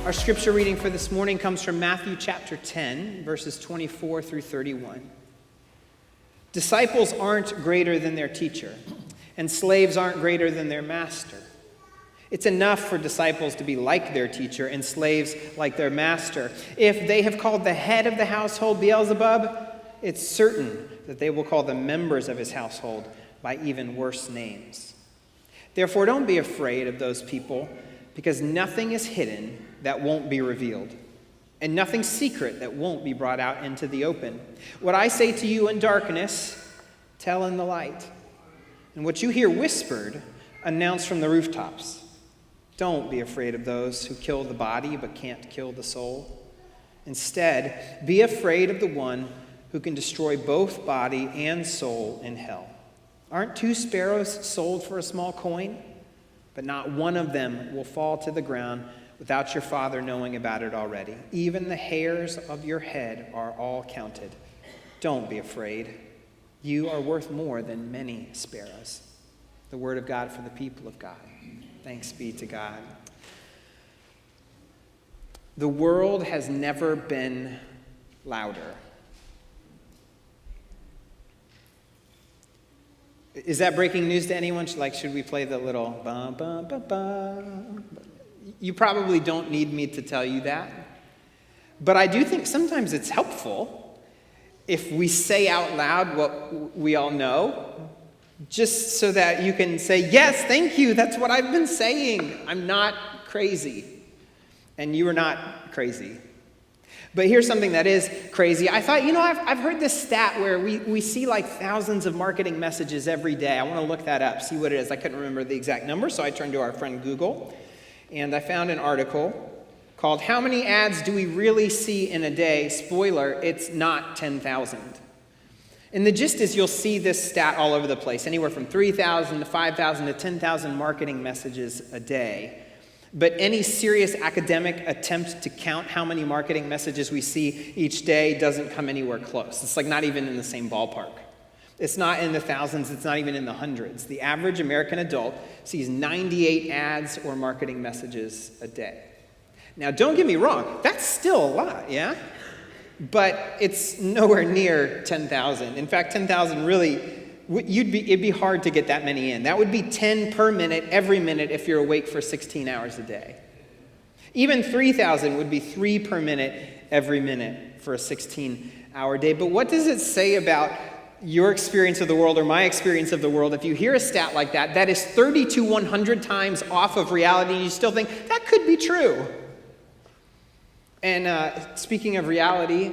Our scripture reading for this morning comes from Matthew chapter 10, verses 24 through 31. Disciples aren't greater than their teacher, and slaves aren't greater than their master. It's enough for disciples to be like their teacher and slaves like their master. If they have called the head of the household Beelzebub, it's certain that they will call the members of his household by even worse names. Therefore, don't be afraid of those people, because nothing is hidden that won't be revealed, and nothing secret that won't be brought out into the open. What I say to you in darkness, tell in the light. And what you hear whispered, announce from the rooftops. Don't be afraid of those who kill the body but can't kill the soul. Instead, be afraid of the one who can destroy both body and soul in hell. Aren't 2 sparrows sold for a small coin? But not one of them will fall to the ground without your Father knowing about it already. Even the hairs of your head are all counted. Don't be afraid. You are worth more than many sparrows. The word of God for the people of God. Thanks be to God. The world has never been louder. Is that breaking news to anyone? Should we play the little ba ba ba ba? You probably don't need me to tell you that. But I do think sometimes it's helpful if we say out loud what we all know, just so that you can say, yes, thank you, that's what I've been saying. I'm not crazy. And you are not crazy. But here's something that is crazy. I thought, I've heard this stat where we see like thousands of marketing messages every day. I want to look that up, see what it is. I couldn't remember the exact number, so I turned to our friend Google, and I found an article called How Many Ads Do We Really See in a Day? Spoiler, it's not 10,000. And the gist is you'll see this stat all over the place, anywhere from 3,000 to 5,000 to 10,000 marketing messages a day. But any serious academic attempt to count how many marketing messages we see each day doesn't come anywhere close. It's like not even in the same ballpark. It's not in the thousands, it's not even in the hundreds. The average American adult sees 98 ads or marketing messages a day. Now, don't get me wrong, that's still a lot, yeah? But it's nowhere near 10,000. In fact, 10,000 really, it'd be hard to get that many in. That would be 10 per minute, every minute, if you're awake for 16 hours a day. Even 3,000 would be 3 per minute, every minute, for a 16-hour day. But what does it say about your experience of the world or my experience of the world if you hear a stat like that, that is 30 to 100 times off of reality, and you still think, that could be true? And speaking of reality,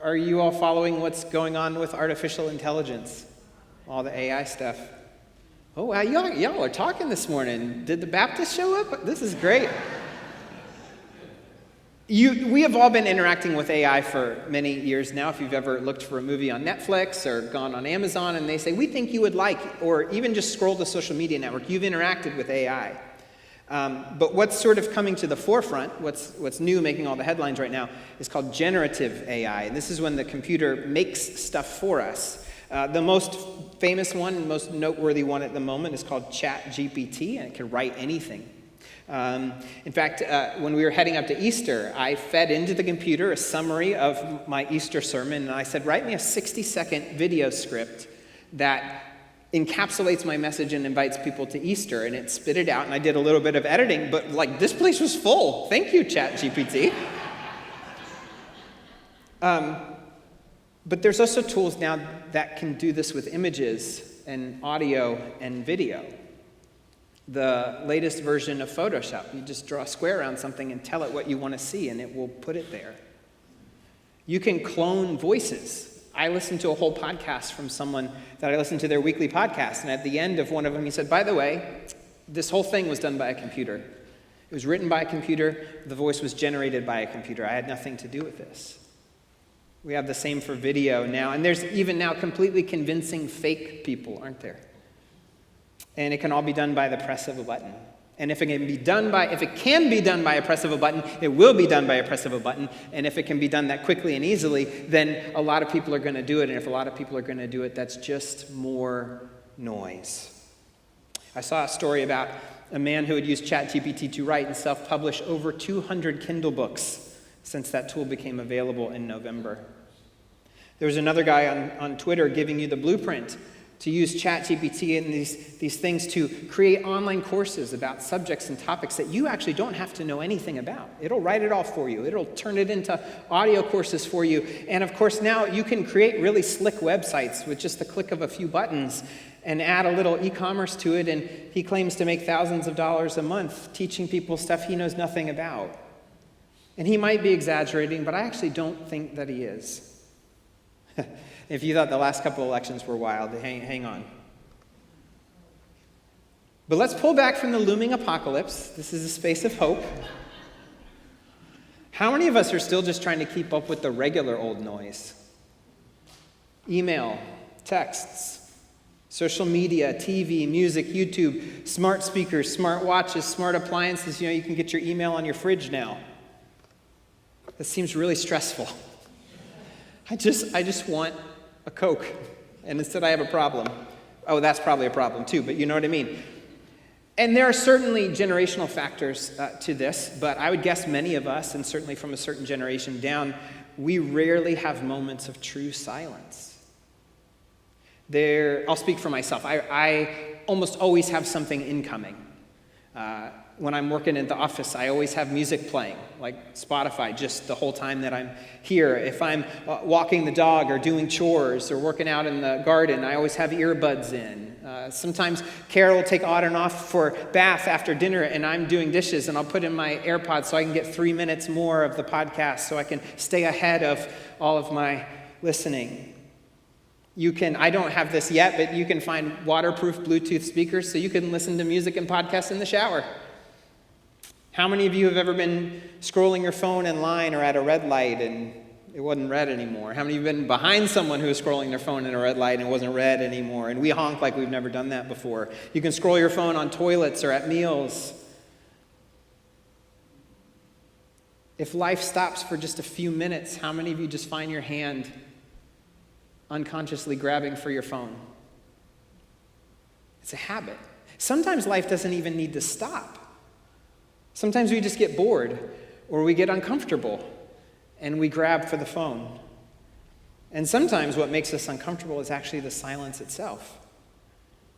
are you all following what's going on with artificial intelligence? All the AI stuff. Oh, wow, y'all are talking this morning. Did the Baptist show up? This is great. We have all been interacting with AI for many years now. If you've ever looked for a movie on Netflix or gone on Amazon and they say, we think you would like, or even just scroll the social media network, you've interacted with AI. But what's sort of coming to the forefront, what's new, making all the headlines right now, is called generative AI. And this is when the computer makes stuff for us. The most famous one and most noteworthy one at the moment is called ChatGPT, and it can write anything. In fact, when we were heading up to Easter, I fed into the computer a summary of my Easter sermon, and I said, write me a 60-second video script that encapsulates my message and invites people to Easter, and it spit it out, and I did a little bit of editing, but this place was full. Thank you, ChatGPT. But there's also tools now that can do this with images and audio and video. The latest version of Photoshop, you just draw a square around something and tell it what you want to see, and it will put it there. You can clone voices. I listened to a whole podcast from someone that I listened to their weekly podcast, and at the end of one of them, he said, by the way, this whole thing was done by a computer. It was written by a computer. The voice was generated by a computer. I had nothing to do with this. We have the same for video now, and there's even now completely convincing fake people, aren't there? And it can all be done by the press of a button. And if it can be done by a press of a button, it will be done by a press of a button. And if it can be done that quickly and easily, then a lot of people are going to do it. And if a lot of people are going to do it, that's just more noise. I saw a story about a man who had used ChatGPT to write and self-publish over 200 Kindle books since that tool became available in November. There was another guy on Twitter giving you the blueprint to use ChatGPT and these things to create online courses about subjects and topics that you actually don't have to know anything about. It'll write it all for you. It'll turn it into audio courses for you. And of course, now you can create really slick websites with just the click of a few buttons and add a little e-commerce to it. And he claims to make thousands of dollars a month teaching people stuff he knows nothing about. And he might be exaggerating, but I actually don't think that he is. If you thought the last couple elections were wild, hang on. But let's pull back from the looming apocalypse. This is a space of hope. How many of us are still just trying to keep up with the regular old noise? Email, texts, social media, TV, music, YouTube, smart speakers, smart watches, smart appliances. You can get your email on your fridge now. That seems really stressful. I just want a Coke, and instead I have a problem. Oh, that's probably a problem too, but you know what I mean. And there are certainly generational factors to this, but I would guess many of us, and certainly from a certain generation down, we rarely have moments of true silence. I'll speak for myself. I almost always have something incoming. When I'm working in the office, I always have music playing, like Spotify, just the whole time that I'm here. If I'm walking the dog or doing chores or working out in the garden, I always have earbuds in. Sometimes Carol will take Auden off for bath after dinner, and I'm doing dishes, and I'll put in my AirPods so I can get 3 minutes more of the podcast so I can stay ahead of all of my listening. I don't have this yet, but you can find waterproof Bluetooth speakers so you can listen to music and podcasts in the shower. How many of you have ever been scrolling your phone in line or at a red light and it wasn't red anymore? How many of you have been behind someone who was scrolling their phone in a red light and it wasn't red anymore? And we honk like we've never done that before. You can scroll your phone on toilets or at meals. If life stops for just a few minutes, how many of you just find your hand unconsciously grabbing for your phone? It's a habit. Sometimes life doesn't even need to stop. Sometimes we just get bored or we get uncomfortable and we grab for the phone. And sometimes what makes us uncomfortable is actually the silence itself.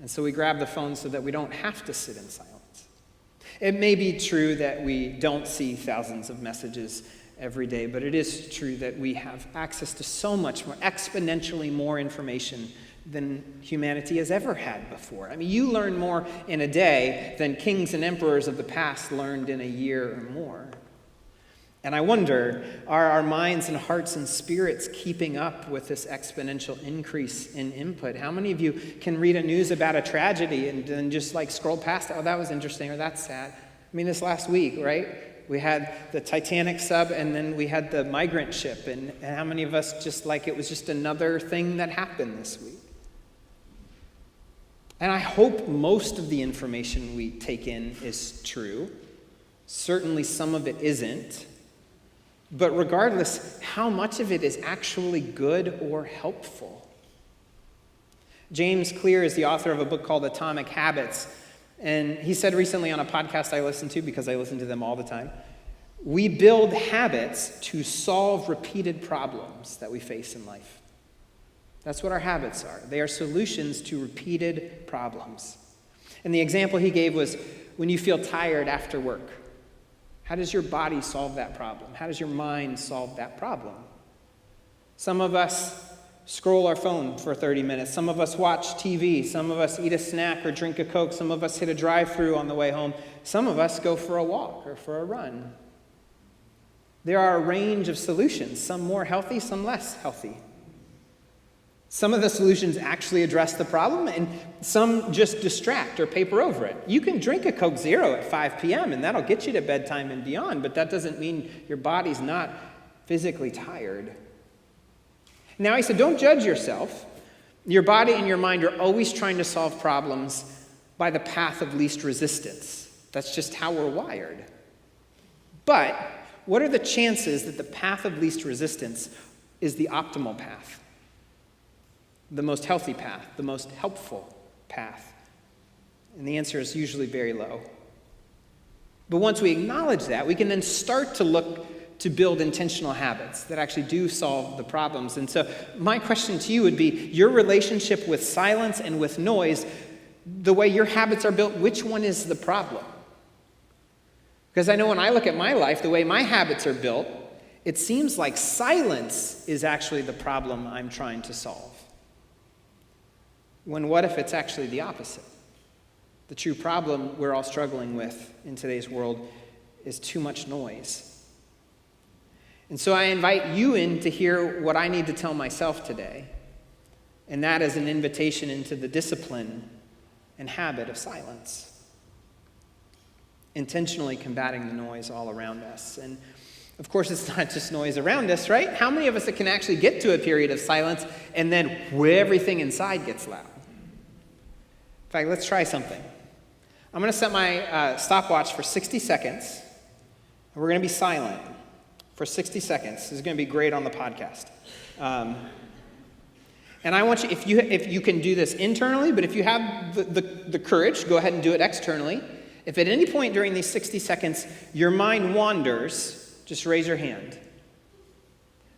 And so we grab the phone so that we don't have to sit in silence. It may be true that we don't see thousands of messages every day, but it is true that we have access to so much more, exponentially more information than humanity has ever had before. I mean, you learn more in a day than kings and emperors of the past learned in a year or more. And I wonder, are our minds and hearts and spirits keeping up with this exponential increase in input? How many of you can read a news about a tragedy and then just scroll past it? Oh, that was interesting, or that's sad. I mean, this last week, right? We had the Titanic sub, and then we had the migrant ship. And how many of us it was just another thing that happened this week? And I hope most of the information we take in is true. Certainly some of it isn't. But regardless, how much of it is actually good or helpful? James Clear is the author of a book called Atomic Habits. And he said recently on a podcast I listened to, because I listen to them all the time, we build habits to solve repeated problems that we face in life. That's what our habits are. They are solutions to repeated problems. And the example he gave was when you feel tired after work. How does your body solve that problem? How does your mind solve that problem? Some of us scroll our phone for 30 minutes. Some of us watch TV. Some of us eat a snack or drink a Coke. Some of us hit a drive-thru on the way home. Some of us go for a walk or for a run. There are a range of solutions, some more healthy, some less healthy. Some of the solutions actually address the problem, and some just distract or paper over it. You can drink a Coke Zero at 5 p.m., and that'll get you to bedtime and beyond, but that doesn't mean your body's not physically tired. Now, he said, don't judge yourself. Your body and your mind are always trying to solve problems by the path of least resistance. That's just how we're wired. But what are the chances that the path of least resistance is the optimal path? The most healthy path, the most helpful path? And the answer is usually very low. But once we acknowledge that, we can then start to look to build intentional habits that actually do solve the problems. And so my question to you would be, your relationship with silence and with noise, the way your habits are built, which one is the problem? Because I know when I look at my life, the way my habits are built, it seems like silence is actually the problem I'm trying to solve. When what if it's actually the opposite? The true problem we're all struggling with in today's world is too much noise. And so I invite you in to hear what I need to tell myself today, and that is an invitation into the discipline and habit of silence, intentionally combating the noise all around us. And of course, it's not just noise around us, right? How many of us can actually get to a period of silence and then everything inside gets loud? In fact, let's try something. I'm going to set my stopwatch for 60 seconds, and we're going to be silent for 60 seconds. This is going to be great on the podcast. And I want you, if you can do this internally, but if you have the courage, go ahead and do it externally. If at any point during these 60 seconds your mind wanders, just raise your hand.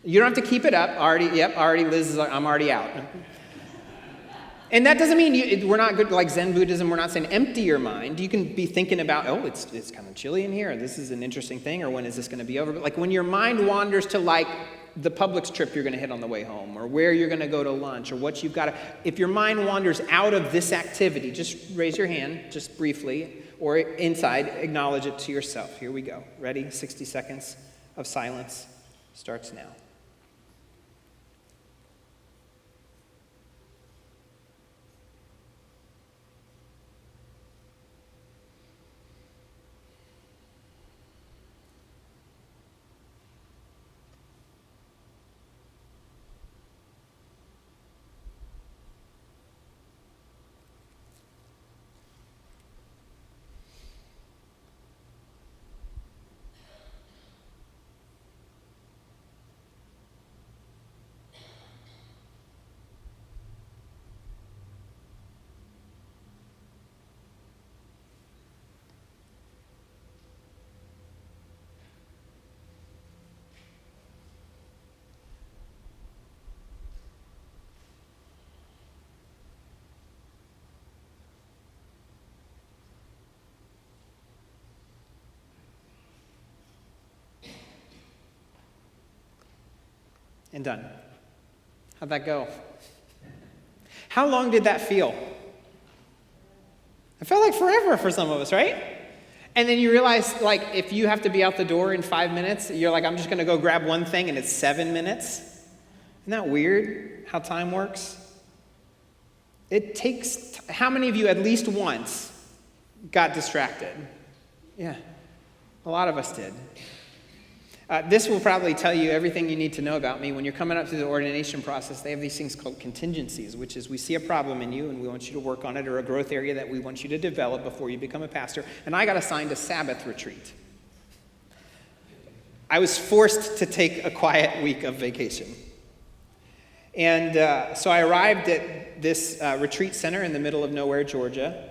You don't have to keep it up. Already Liz is like, I'm already out. And that doesn't mean we're not good like Zen Buddhism. We're not saying empty your mind. You can be thinking about, it's kind of chilly in here. This is an interesting thing. Or when is this going to be over? But like when your mind wanders to like the Publix trip you're going to hit on the way home, or where you're going to go to lunch, or what you've got to, if your mind wanders out of this activity, just raise your hand, just briefly, or inside, acknowledge it to yourself. Here we go. Ready? 60 seconds of silence starts now. And done. How'd that go? How long did that feel? It felt like forever for some of us, right? And then you realize, like, if you have to be out the door in 5 minutes, you're like, I'm just going to go grab one thing, and it's 7 minutes. Isn't that weird, how time works? It takes, how many of you at least once got distracted? Yeah, a lot of us did. This will probably tell you everything you need to know about me. When you're coming up through the ordination process, they have these things called contingencies, which is we see a problem in you and we want you to work on it, or a growth area that we want you to develop before you become a pastor. And I got assigned a Sabbath retreat. I was forced to take a quiet week of vacation. And so I arrived at this retreat center in the middle of nowhere, Georgia,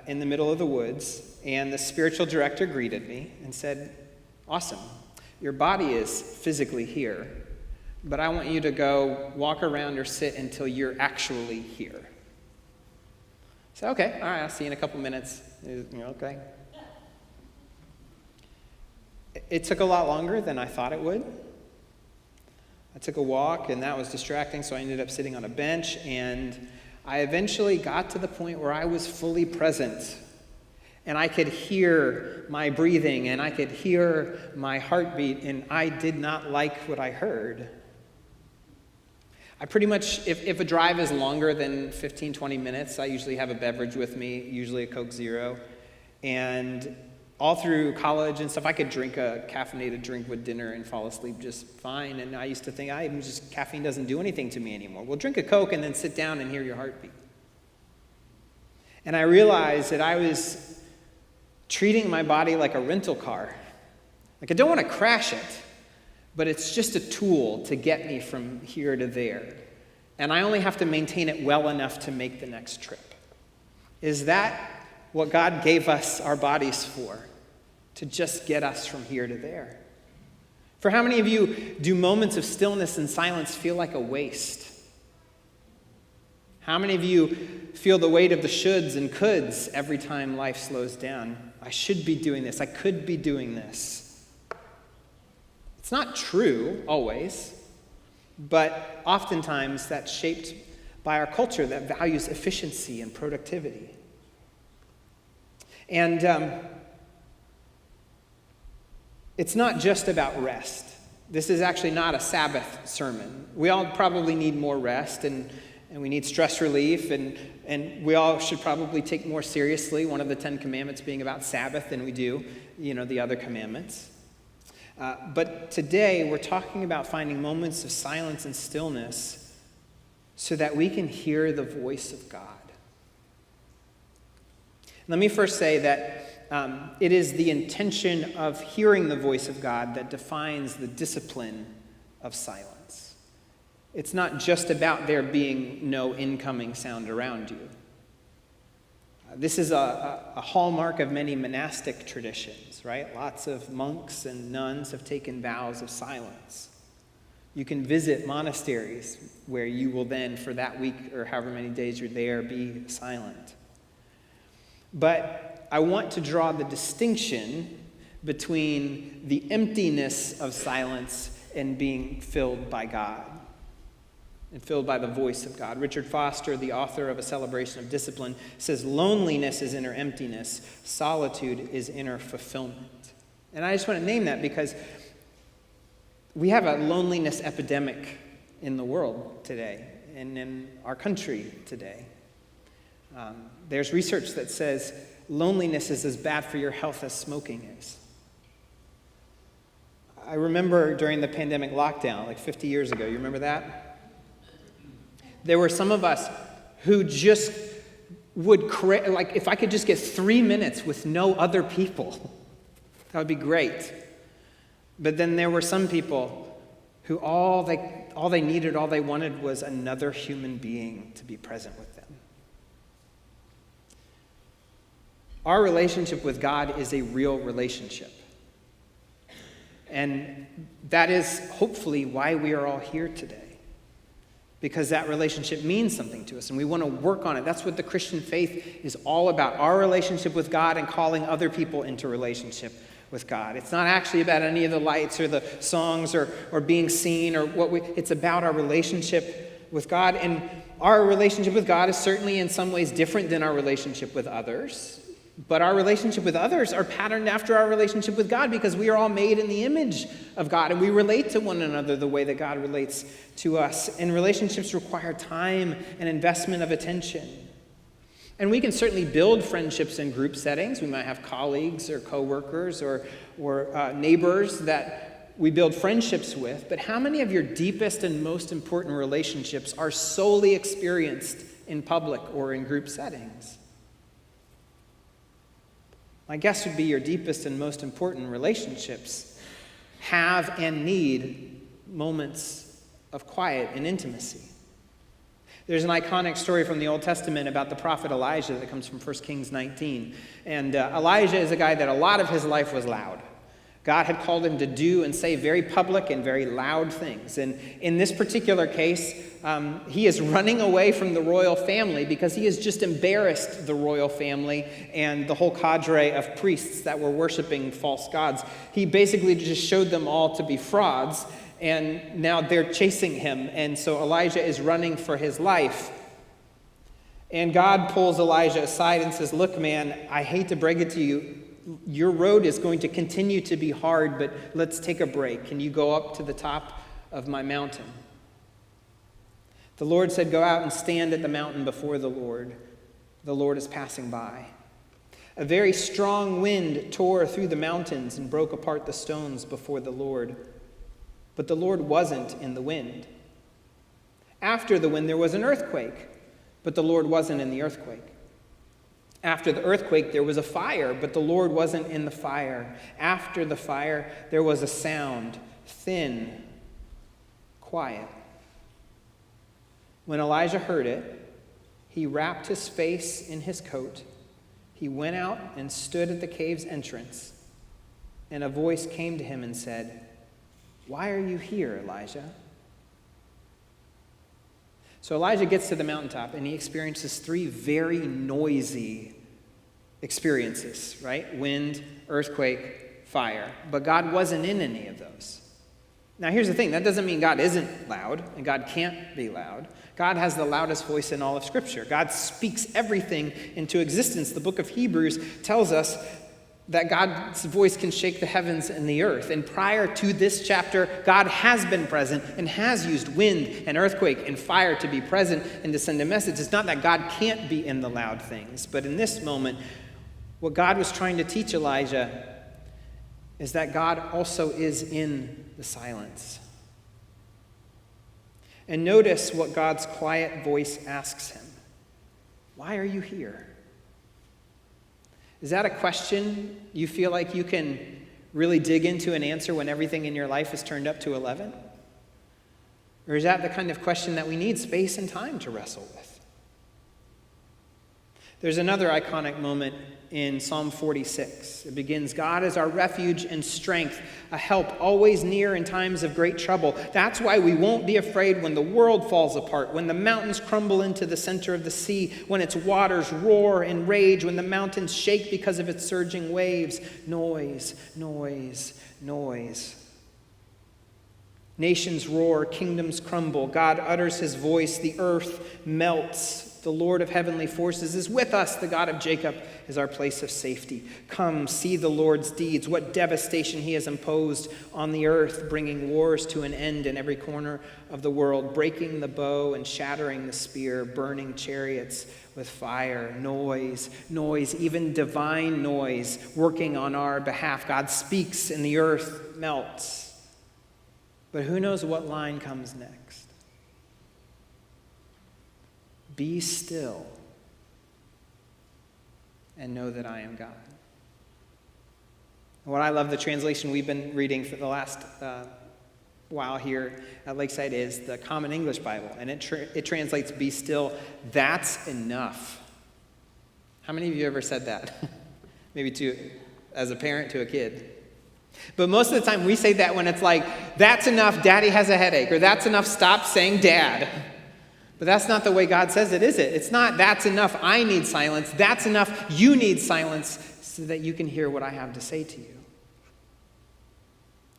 in the middle of the woods, and the spiritual director greeted me and said, "Awesome. Your body is physically here, but I want you to go walk around or sit until you're actually here." I said, "Okay, all right, I'll see you in a couple minutes." Okay. It took a lot longer than I thought it would. I took a walk, and that was distracting, so I ended up sitting on a bench, and I eventually got to the point where I was fully present. And I could hear my breathing, and I could hear my heartbeat, and I did not like what I heard. I pretty much, if a drive is longer than 15, 20 minutes, I usually have a beverage with me, usually a Coke Zero. And all through college and stuff, I could drink a caffeinated drink with dinner and fall asleep just fine. And I used to think, caffeine doesn't do anything to me anymore. Well, drink a Coke and then sit down and hear your heartbeat. And I realized that I was treating my body like a rental car. Like, I don't want to crash it, but it's just a tool to get me from here to there. And I only have to maintain it well enough to make the next trip. Is that what God gave us our bodies for? to just get us from here to there? For how many of you do moments of stillness and silence feel like a waste? How many of you feel the weight of the shoulds and coulds every time life slows down? I should be doing this. I could be doing this. It's not true always, but oftentimes that's shaped by our culture that values efficiency and productivity. And it's not just about rest. This is actually not a Sabbath sermon. We all probably need more rest, and we need stress relief, and we all should probably take more seriously one of the 10 Commandments being about Sabbath than we do, the other commandments. But today, we're talking about finding moments of silence and stillness so that we can hear the voice of God. Let me first say that it is the intention of hearing the voice of God that defines the discipline of silence. It's not just about there being no incoming sound around you. This is a hallmark of many monastic traditions, right? Lots of monks and nuns have taken vows of silence. You can visit monasteries where you will then, for that week or however many days you're there, be silent. But I want to draw the distinction between the emptiness of silence and being filled by God and filled by the voice of God. Richard Foster, the author of A Celebration of Discipline, says loneliness is inner emptiness, solitude is inner fulfillment. And I just want to name that because we have a loneliness epidemic in the world today and in our country today. There's research that says loneliness is as bad for your health as smoking is. I remember during the pandemic lockdown, like 50 years ago, you remember that? There were some of us who just would like if I could just get 3 minutes with no other people, that would be great. But then there were some people who all they needed, all they wanted was another human being to be present with them. Our relationship with God is a real relationship. And that is hopefully why we are all here today. Because that relationship means something to us, and we want to work on it. That's what the Christian faith is all about, our relationship with God and calling other people into relationship with God. It's not actually about any of the lights or the songs or being seen or it's about our relationship with God. And our relationship with God is certainly in some ways different than our relationship with others. But our relationship with others are patterned after our relationship with God because we are all made in the image of God and we relate to one another the way that God relates to us. And relationships require time and investment of attention. And we can certainly build friendships in group settings. We might have colleagues or coworkers or neighbors that we build friendships with. But how many of your deepest and most important relationships are solely experienced in public or in group settings? My guess would be your deepest and most important relationships have and need moments of quiet and intimacy. There's an iconic story from the Old Testament about the prophet Elijah that comes from 1 Kings 19. And Elijah is a guy that a lot of his life was loud. God had called him to do and say very public and very loud things. And in this particular case, he is running away from the royal family because he has just embarrassed the royal family and the whole cadre of priests that were worshiping false gods. He basically just showed them all to be frauds, and now they're chasing him. And so Elijah is running for his life. And God pulls Elijah aside and says, "Look, man, I hate to break it to you. Your road is going to continue to be hard, but let's take a break. Can you go up to the top of my mountain?" The Lord said, "Go out and stand at the mountain before the Lord. The Lord is passing by." A very strong wind tore through the mountains and broke apart the stones before the Lord. But the Lord wasn't in the wind. After the wind, there was an earthquake, but the Lord wasn't in the earthquake. After the earthquake, there was a fire, but the Lord wasn't in the fire. After the fire, there was a sound, thin, quiet. When Elijah heard it, he wrapped his face in his coat. He went out and stood at the cave's entrance. And a voice came to him and said, "Why are you here, Elijah?" So Elijah gets to the mountaintop and he experiences 3 very noisy experiences, right? Wind, earthquake, fire. But God wasn't in any of those. Now here's the thing, that doesn't mean God isn't loud and God can't be loud. God has the loudest voice in all of Scripture. God speaks everything into existence. The book of Hebrews tells us that God's voice can shake the heavens and the earth. And prior to this chapter, God has been present and has used wind and earthquake and fire to be present and to send a message. It's not that God can't be in the loud things, but in this moment, what God was trying to teach Elijah is that God also is in the silence. And notice what God's quiet voice asks him. Why are you here? Is that a question you feel like you can really dig into and answer when everything in your life is turned up to 11? Or is that the kind of question that we need space and time to wrestle with? There's another iconic moment in Psalm 46. It begins, "God is our refuge and strength, a help always near in times of great trouble. That's why we won't be afraid when the world falls apart, when the mountains crumble into the center of the sea, when its waters roar and rage, when the mountains shake because of its surging waves. Noise, noise, noise. Nations roar, kingdoms crumble. God utters his voice, the earth melts. The Lord of heavenly forces is with us. The God of Jacob is our place of safety. Come, see the Lord's deeds, what devastation he has imposed on the earth, bringing wars to an end in every corner of the world, breaking the bow and shattering the spear, burning chariots with fire. Noise, noise, even divine noise working on our behalf. God speaks and the earth melts. But who knows what line comes next? Be still and know that I am God. What I love, the translation we've been reading for the last while here at Lakeside is the Common English Bible, and it translates "be still." That's enough. How many of you ever said that? Maybe as a parent to a kid. But most of the time we say that when it's like, "That's enough, Daddy has a headache," or "That's enough, stop saying Dad." But that's not the way God says it, is it? It's not, "That's enough, I need silence." That's enough, you need silence so that you can hear what I have to say to you.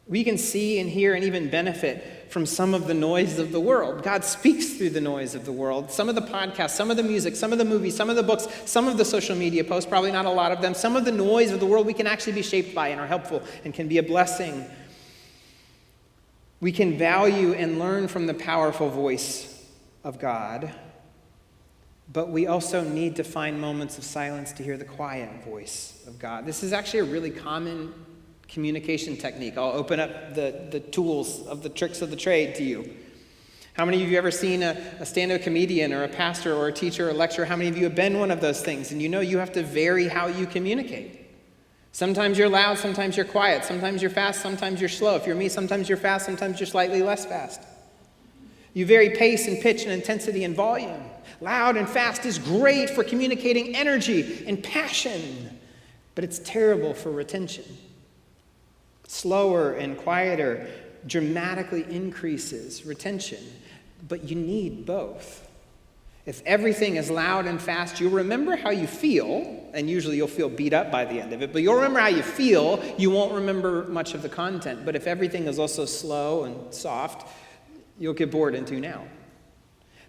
We can see and hear and even benefit from some of the noise of the world. God speaks through the noise of the world. Some of the podcasts, some of the music, some of the movies, some of the books, some of the social media posts, probably not a lot of them. Some of the noise of the world we can actually be shaped by and are helpful and can be a blessing. We can value and learn from the powerful voice of God, but we also need to find moments of silence to hear the quiet voice of God. This is actually a really common communication technique. I'll open up the tools of the tricks of the trade to you. How many of you have ever seen a stand-up comedian or a pastor or a teacher or a lecturer? How many of you have been one of those things? And you know you have to vary how you communicate. Sometimes you're loud, sometimes you're quiet, sometimes you're fast, sometimes you're slow. If you're me, sometimes you're fast, sometimes you're slightly less fast. You vary pace and pitch and intensity and volume. Loud and fast is great for communicating energy and passion, but it's terrible for retention. Slower and quieter dramatically increases retention, but you need both. If everything is loud and fast, you'll remember how you feel, and usually you'll feel beat up by the end of it, but you'll remember how you feel, you won't remember much of the content. But if everything is also slow and soft, you'll get bored and tune out.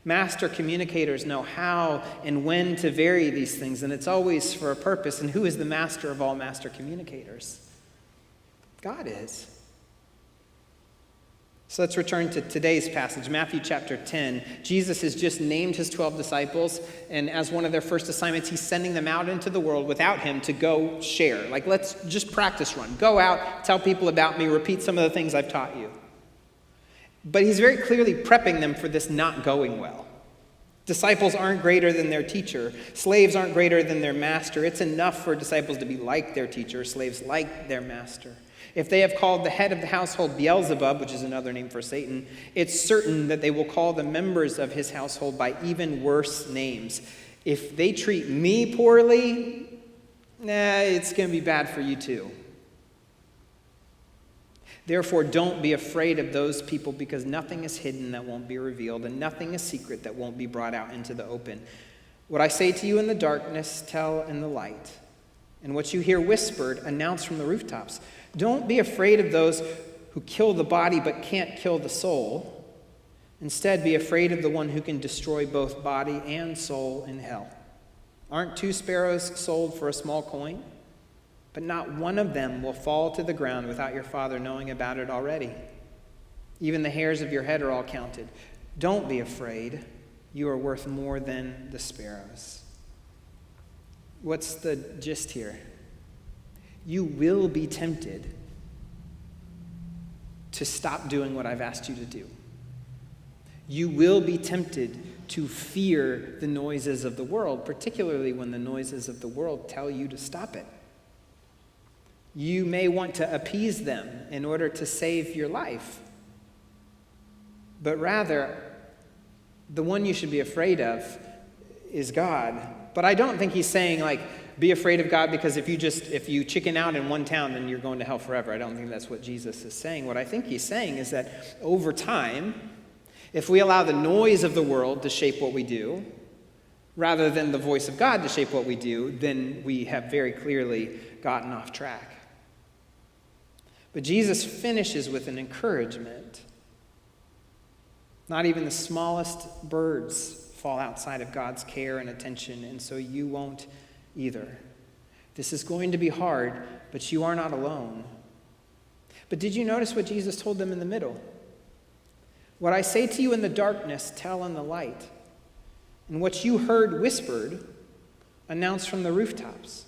Master communicators know how and when to vary these things, and it's always for a purpose. And who is the master of all master communicators? God is. So let's return to today's passage, Matthew chapter 10. Jesus has just named his 12 disciples, and as one of their first assignments, he's sending them out into the world without him to go share. Like, let's just practice run. Go out, tell people about me, repeat some of the things I've taught you. But he's very clearly prepping them for this not going well. Disciples aren't greater than their teacher. Slaves aren't greater than their master. It's enough for disciples to be like their teacher, slaves like their master. If they have called the head of the household Beelzebub, which is another name for Satan, it's certain that they will call the members of his household by even worse names. If they treat me poorly, it's going to be bad for you too. Therefore, don't be afraid of those people, because nothing is hidden that won't be revealed, and nothing is secret that won't be brought out into the open. What I say to you in the darkness, tell in the light. And what you hear whispered, announce from the rooftops. Don't be afraid of those who kill the body but can't kill the soul. Instead, be afraid of the one who can destroy both body and soul in hell. Aren't 2 sparrows sold for a small coin? But not one of them will fall to the ground without your Father knowing about it already. Even the hairs of your head are all counted. Don't be afraid. You are worth more than the sparrows. What's the gist here? You will be tempted to stop doing what I've asked you to do. You will be tempted to fear the noises of the world, particularly when the noises of the world tell you to stop it. You may want to appease them in order to save your life. But rather, the one you should be afraid of is God. But I don't think he's saying, be afraid of God because if you chicken out in one town, then you're going to hell forever. I don't think that's what Jesus is saying. What I think he's saying is that over time, if we allow the noise of the world to shape what we do, rather than the voice of God to shape what we do, then we have very clearly gotten off track. But Jesus finishes with an encouragement. Not even the smallest birds fall outside of God's care and attention, and so you won't either. This is going to be hard, but you are not alone. But did you notice what Jesus told them in the middle? What I say to you in the darkness, tell in the light. And what you heard whispered, announce from the rooftops.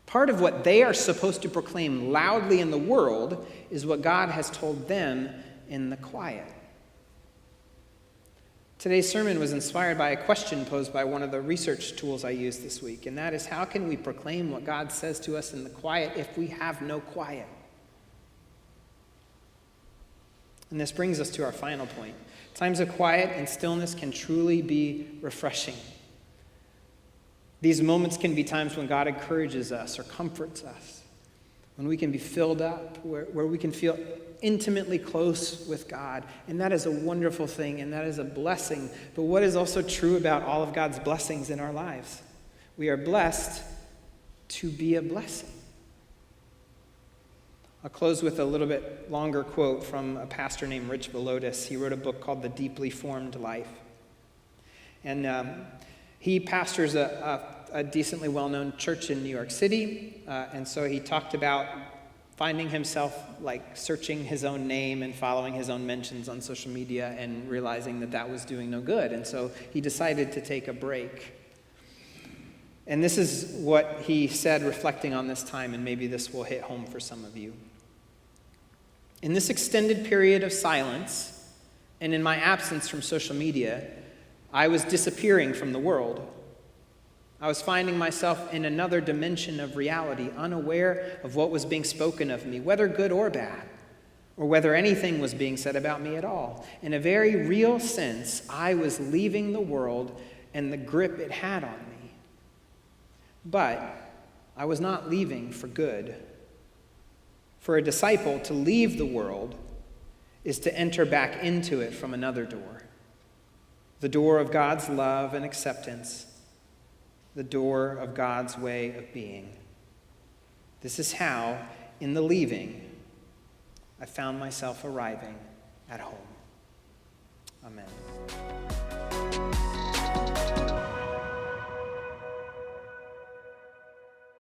Part of what they are supposed to proclaim loudly in the world is what God has told them in the quiet. Today's sermon was inspired by a question posed by one of the research tools I used this week, and that is, how can we proclaim what God says to us in the quiet if we have no quiet? And this brings us to our final point. Times of quiet and stillness can truly be refreshing. These moments can be times when God encourages us or comforts us, when we can be filled up, where we can feel intimately close with God. And that is a wonderful thing, and that is a blessing. But what is also true about all of God's blessings in our lives? We are blessed to be a blessing. I'll close with a little bit longer quote from a pastor named Rich Velotis. He wrote a book called The Deeply Formed Life. And he pastors a decently well-known church in New York City, and so he talked about finding himself searching his own name and following his own mentions on social media and realizing that was doing no good, and so he decided to take a break. And this is what he said, reflecting on this time, and maybe this will hit home for some of you. In this extended period of silence, and in my absence from social media, I was disappearing from the world. I was finding myself in another dimension of reality, unaware of what was being spoken of me, whether good or bad, or whether anything was being said about me at all. In a very real sense, I was leaving the world and the grip it had on me. But I was not leaving for good. For a disciple, to leave the world is to enter back into it from another door. The door of God's love and acceptance. The door of God's way of being. This is how, in the leaving, I found myself arriving at home. Amen.